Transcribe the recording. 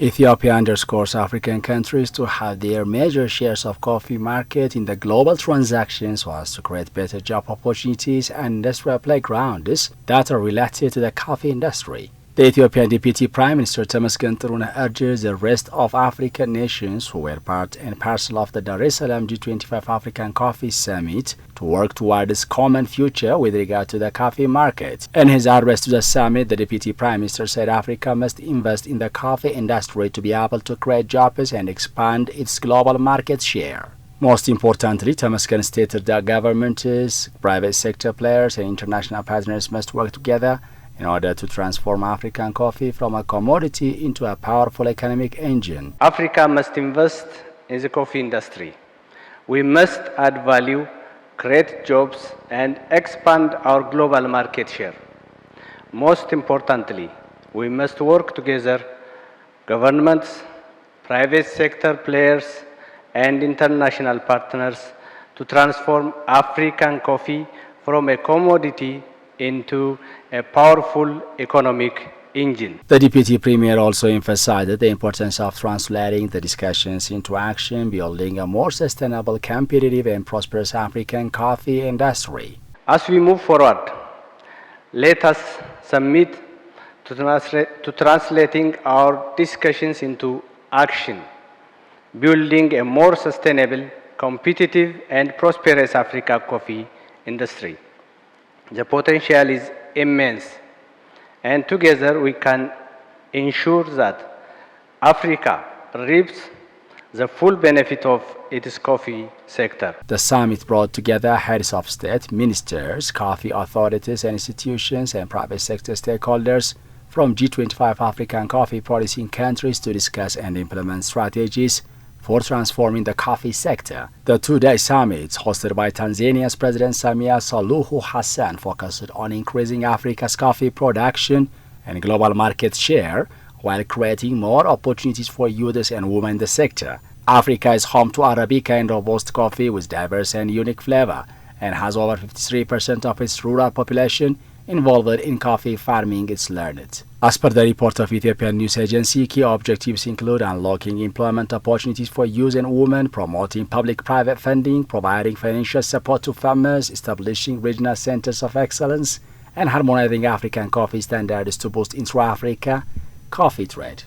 Ethiopia underscores African countries to have their major shares of coffee market in the global transactions so as to create better job opportunities and industrial playgrounds that are related to the coffee industry. The Ethiopian Deputy Prime Minister Temesgen urges the rest of African nations who were part and parcel of the Salaam G-25 African Coffee Summit to work towards a common future with regard to the coffee market. In his address to the summit, the Deputy Prime Minister said Africa must invest in the coffee industry to be able to create jobs and expand its global market share. Most importantly, Temesgen stated that governments, private sector players and international partners must work together in order to transform African coffee from a commodity into a powerful economic engine. Africa must invest in the coffee industry. We must add value, create jobs, and expand our global market share. Most importantly, we must work together, governments, private sector players, and international partners to transform African coffee from a commodity into a powerful economic engine. The Deputy Premier also emphasized the importance of translating the discussions into action, building a more sustainable, competitive and prosperous African coffee industry. As we move forward, let us submit to translating our discussions into action, building a more sustainable, competitive and prosperous African coffee industry. The potential is immense, and together we can ensure that Africa reaps the full benefit of its coffee sector. The summit brought together heads of state, ministers, coffee authorities and institutions, and private sector stakeholders from G-25 African coffee producing countries to discuss and implement strategies for transforming the coffee sector. The two-day summit, hosted by Tanzania's President Samia Suluhu Hassan, focused on increasing Africa's coffee production and global market share while creating more opportunities for youths and women in the sector. Africa is home to Arabica and Robusta coffee with diverse and unique flavor and has over 53% of its rural population involved in coffee farming, it's learned. As per the report of Ethiopian news agency, key objectives include unlocking employment opportunities for youth and women, promoting public-private funding, providing financial support to farmers, establishing regional centers of excellence, and harmonizing African coffee standards to boost intra-Africa coffee trade.